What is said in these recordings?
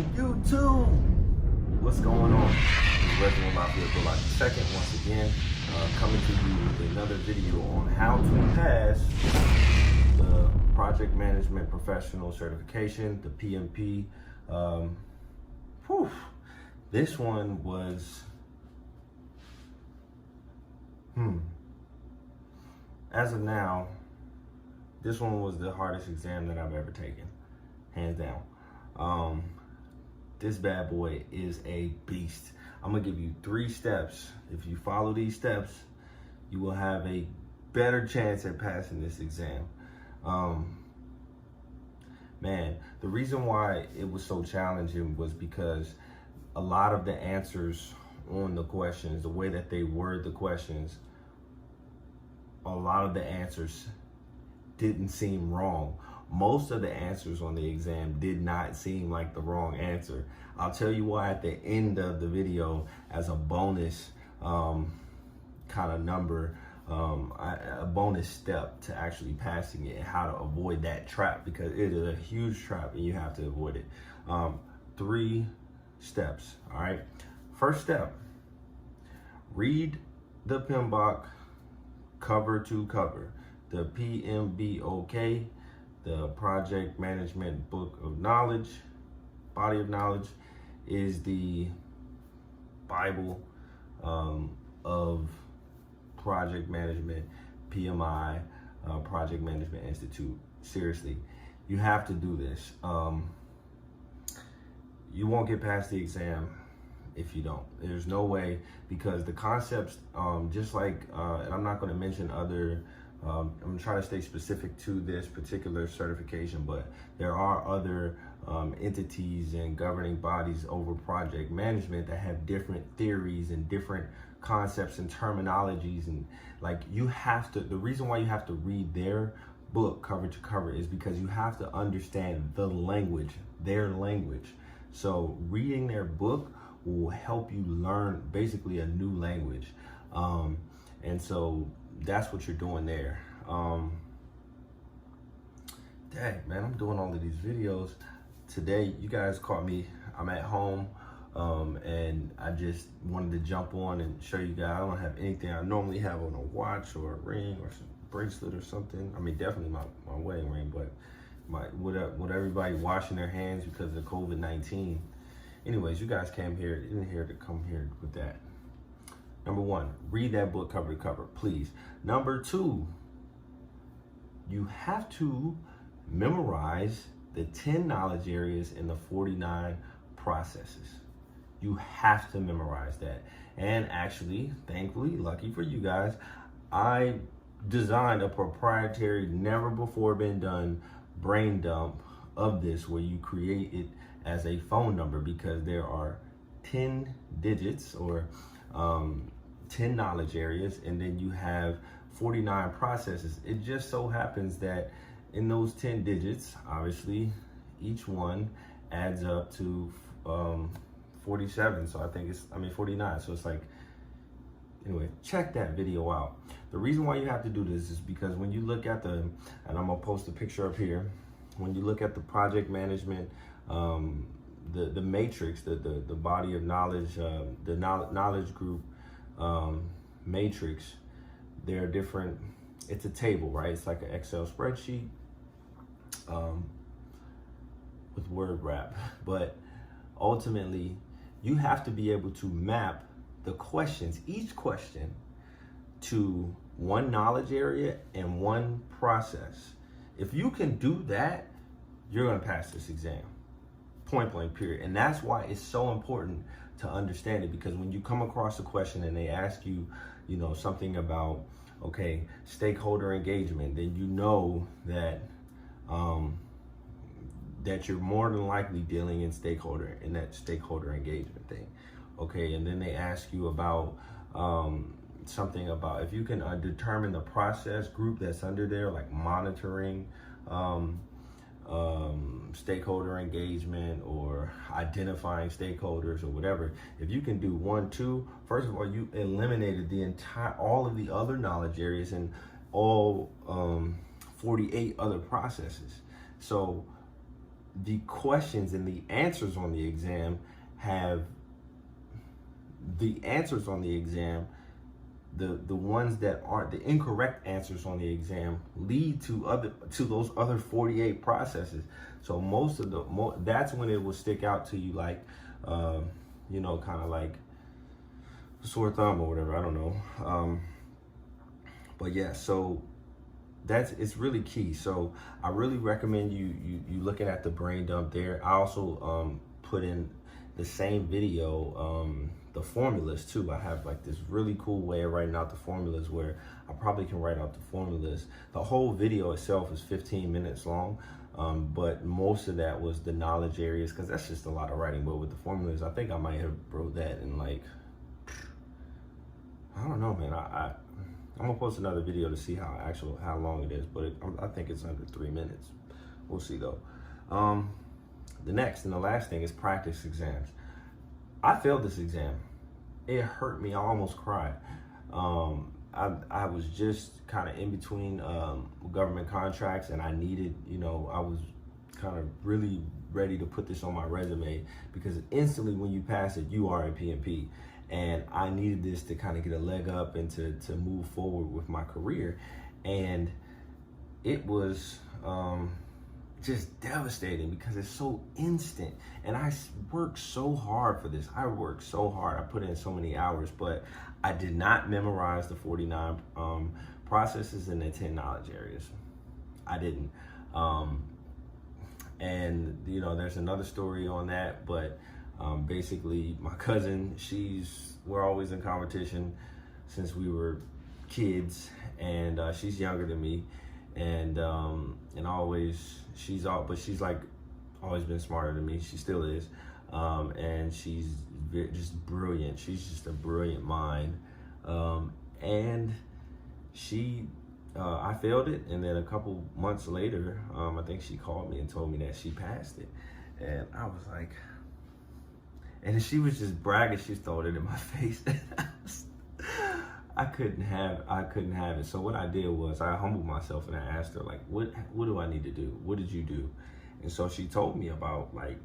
YouTube. What's going on? This is Reginald Lafayette II once again, coming to you with another video on how to pass the Project Management Professional Certification, the PMP. This one was, as of now, this one was the hardest exam that I've ever taken, hands down. This bad boy is a beast. I'm gonna give you 3 steps. If you follow these steps, you will have a better chance at passing this exam. Man, the reason why it was so challenging was because a lot of the answers on the questions, the way that they word the questions, a lot of the answers didn't seem wrong. Most of the answers on the exam did not seem like the wrong answer. I'll tell you why at the end of the video as a bonus kind of number, a bonus step to actually passing it and how to avoid that trap, because it is a huge trap and you have to avoid it. 3 steps, all right? First step, read the PMBOK cover to cover. The PMBOK, the Project Management Book of Knowledge, Body of Knowledge, is the Bible of Project Management, PMI, Project Management Institute. Seriously, you have to do this. You won't get past the exam if you don't. There's no way, because the concepts, just like, and I'm not going to mention other, I'm going to try to stay specific to this particular certification, but there are other entities and governing bodies over project management that have different theories and different concepts and terminologies. And like, you have to, the reason why you have to read their book cover to cover is because you have to understand the language, their language. So reading their book will help you learn basically a new language. And so that's what you're doing there. Dang, man, I'm doing all of these videos today. You guys caught me, I'm at home, and I just wanted to jump on and show you guys. I don't have anything I normally have on a watch or a ring or some bracelet or something. I mean, definitely my wedding ring, but with everybody washing their hands because of COVID-19. Anyways, you guys came here, in here to come here with that. Number 1, read that book cover to cover, please. Number 2, you have to memorize the 10 knowledge areas in the 49 processes. You have to memorize that. And actually, thankfully, lucky for you guys, I designed a proprietary, never before been done brain dump of this, where you create it as a phone number, because there are 10 digits or 10 knowledge areas, and then you have 49 processes. It just so happens that in those 10 digits, obviously, each one adds up to 47. So I think 49. So it's like, anyway, check that video out. The reason why you have to do this is because when you look at and I'm gonna post a picture up here, when you look at the project management, the matrix, the body of knowledge, the knowledge group matrix, there are different, it's a table, right? It's like an Excel spreadsheet with word wrap, but ultimately you have to be able to map the questions, each question, to one knowledge area and one process. If you can do that, you're gonna pass this exam, point blank, period. And that's why it's so important to understand it, because when you come across a question and they ask you, something about, okay, stakeholder engagement, then you know that that you're more than likely dealing in that stakeholder engagement thing. Okay, and then they ask you about something about if you can determine the process group that's under there, like monitoring, stakeholder engagement, or identifying stakeholders, or whatever. If you can do 1, 2, first of all, you eliminated all of the other knowledge areas and all 48 other processes. So the questions and the answers on the exam the ones that aren't the incorrect answers on the exam lead to those other 48 processes. So that's when it will stick out to you, like kind of like sore thumb or whatever, I don't know. But yeah, so it's really key. So I really recommend you looking at the brain dump there. I also put in the same video the formulas too. I have like this really cool way of writing out the formulas where I probably can write out the formulas. The whole video itself is 15 minutes long, but most of that was the knowledge areas, because that's just a lot of writing. But with the formulas, I think I might have wrote that in like, I don't know, man. I'm gonna post another video to see how long it is, but I think it's under 3 minutes. We'll see though. The next and the last thing is practice exams. I failed this exam. It hurt me. I almost cried. I was just kind of in between government contracts, and I needed, I was kind of really ready to put this on my resume, because instantly when you pass it, you are a PMP. And I needed this to kind of get a leg up and to move forward with my career. And it was just devastating because it's so instant. And I worked so hard for this. I worked so hard. I put in so many hours, but I did not memorize the 49 processes and the 10 knowledge areas. I didn't. And there's another story on that, but basically my cousin, we're always in competition since we were kids, and she's younger than me, and she's like always been smarter than me. She still is, and she's just brilliant. She's just a brilliant mind, and I failed it, and then a couple months later, I think she called me and told me that she passed it, and I was like, and she was just bragging. She throwed it in my face. I couldn't have it. So what I did was I humbled myself and I asked her, like, what do I need to do? What did you do? And so she told me about like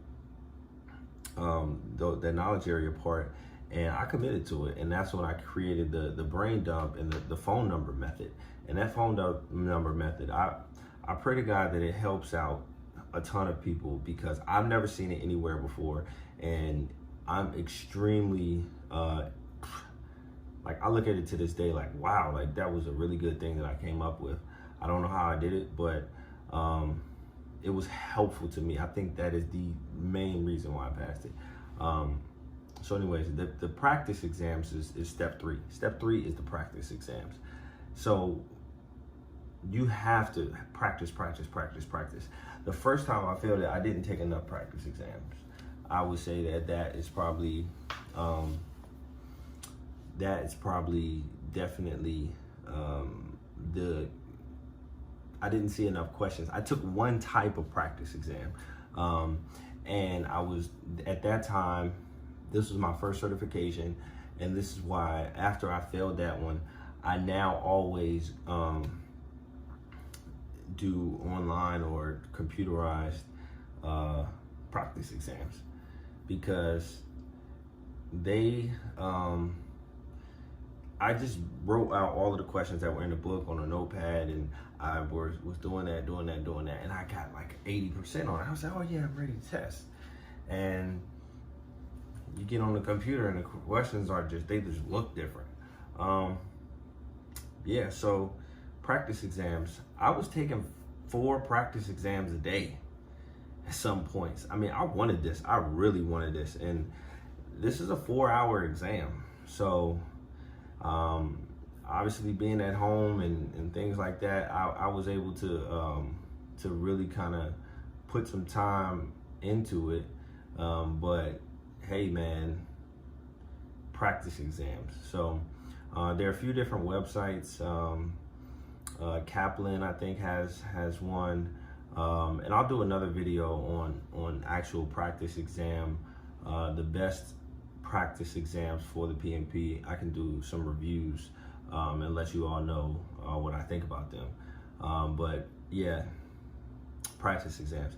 the knowledge area part, and I committed to it. And that's when I created the brain dump and the phone number method. And that phone number method, I pray to God that it helps out a ton of people, because I've never seen it anywhere before. And I'm extremely, like, I look at it to this day like, wow, like that was a really good thing that I came up with. I don't know how I did it, but it was helpful to me. I think that is the main reason why I passed it. So anyways, the practice exams is step 3. Step 3 is the practice exams. So you have to practice. The first time I failed it, I didn't take enough practice exams. I would say that is probably definitely I didn't see enough questions. I took one type of practice exam, and I was, at that time, this was my first certification, and this is why after I failed that one, I now always do online or computerized practice exams, because I just wrote out all of the questions that were in the book on a notepad, and I was doing that, and I got like 80% on it. I was like, oh yeah, I'm ready to test. And you get on the computer and the questions they just look different. Yeah, so practice exams. I was taking 4 practice exams a day at some points. I mean, I wanted this. I really wanted this. And this is a 4-hour exam. So obviously being at home and things like that, I was able to really kind of put some time into it. But hey, man, practice exams. So there are a few different websites. Kaplan, I think, has one. And I'll do another video on actual practice exam, the best practice exams for the PMP. I can do some reviews and let you all know what I think about them. But yeah, practice exams.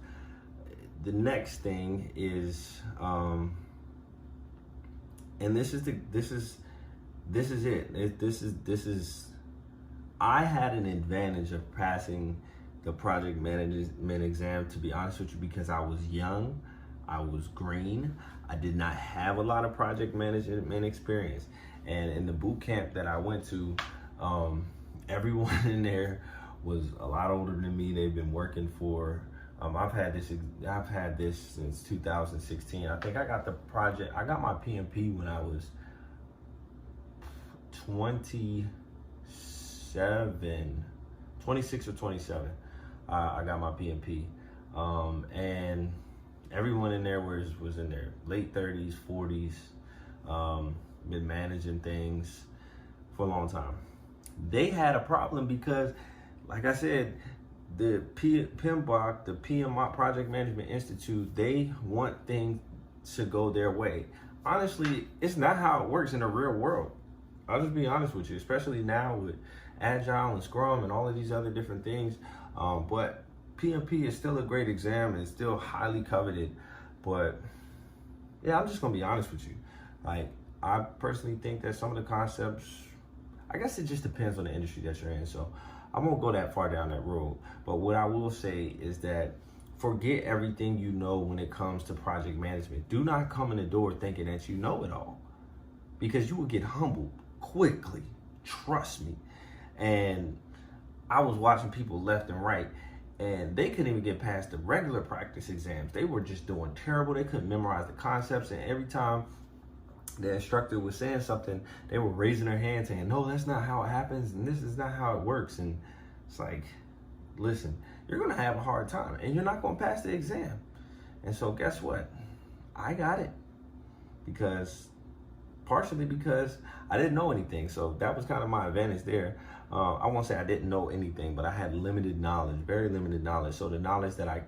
the next thing is, and this is it. I had an advantage of passing the project management exam, to be honest with you, because I was young, I was green, I did not have a lot of project management experience. And in the boot camp that I went to, everyone in there was a lot older than me. They've been working for, I've had this since 2016. I think I got my PMP when I was 26 or 27. I got my PMP, and everyone in there was in their late 30s, 40s, been managing things for a long time. They had a problem because, like I said, the PMBOK, the PMP Project Management Institute, they want things to go their way. Honestly, it's not how it works in the real world. I'll just be honest with you, especially now with Agile and Scrum and all of these other different things. But PMP is still a great exam and it's still highly coveted. But yeah, I'm just gonna be honest with you. Like, I personally think that some of the concepts, I guess it just depends on the industry that you're in. So I won't go that far down that road. But what I will say is that forget everything you know when it comes to project management. Do not come in the door thinking that you know it all, because you will get humbled quickly. Trust me. And I was watching people left and right, and they couldn't even get past the regular practice exams. They were just doing terrible. They couldn't memorize the concepts, and every time the instructor was saying something, they were raising their hand saying, no, that's not how it happens, and this is not how it works. And it's like, listen, you're gonna have a hard time, and you're not gonna pass the exam. And so guess what? I got it, partially because I didn't know anything. So that was kind of my advantage there. I won't say I didn't know anything, but I had limited knowledge, very limited knowledge. So the knowledge that I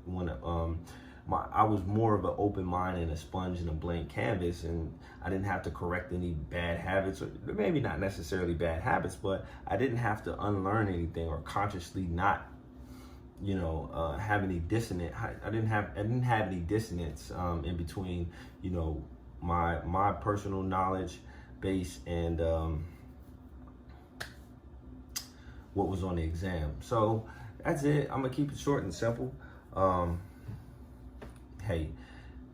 was more of an open mind and a sponge and a blank canvas, and I didn't have to correct any bad habits, or maybe not necessarily bad habits, but I didn't have to unlearn anything or consciously not, have any dissonance. I didn't have any dissonance in between, my personal knowledge base and what was on the exam. So that's it. I'm gonna keep it short and simple. Hey,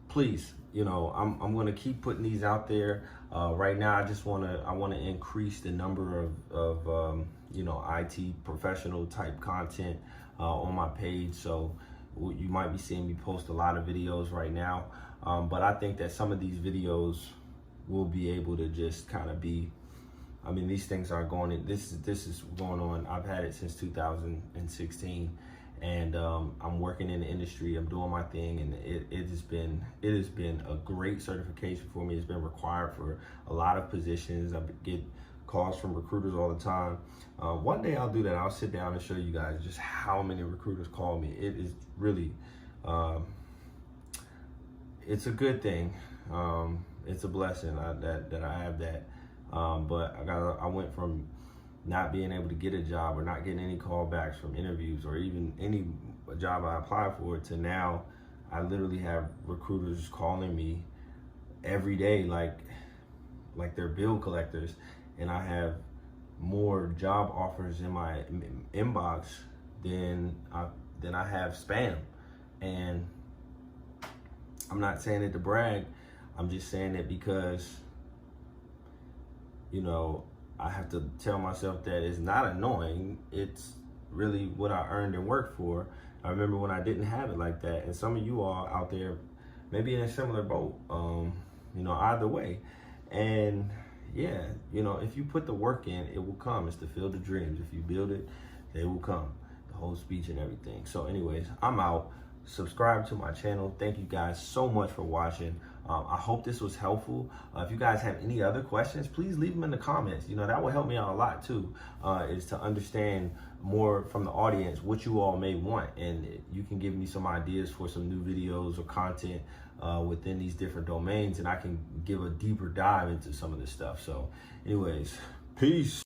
please, I'm gonna keep putting these out there. Right now, I wanna increase the number of IT professional type content on my page. So you might be seeing me post a lot of videos right now, but I think that some of these videos will be able to just kind of be, these things are going in, this is going on. I've had it since 2016, and I'm working in the industry. I'm doing my thing, and it has been a great certification for me. It's been required for a lot of positions. I get calls from recruiters all the time. One day I'll do that. I'll sit down and show you guys just how many recruiters call me. It is really, it's a good thing. It's a blessing that I have that. But I went from not being able to get a job or not getting any callbacks from interviews or even any job I applied for to now I literally have recruiters calling me every day like they're bill collectors, and I have more job offers in my inbox than I have spam. And I'm not saying it to brag. I'm just saying it because, I have to tell myself that it's not annoying. It's really what I earned and worked for. I remember when I didn't have it like that. And some of you all out there maybe in a similar boat, either way. And yeah, if you put the work in, it will come. It's the field of dreams. If you build it, they will come. The whole speech and everything. So anyways, I'm out. Subscribe to my channel. Thank you guys so much for watching. I hope this was helpful. If you guys have any other questions, please leave them in the comments. That will help me out a lot too, is to understand more from the audience what you all may want. And you can give me some ideas for some new videos or content within these different domains, and I can give a deeper dive into some of this stuff. So anyways, peace.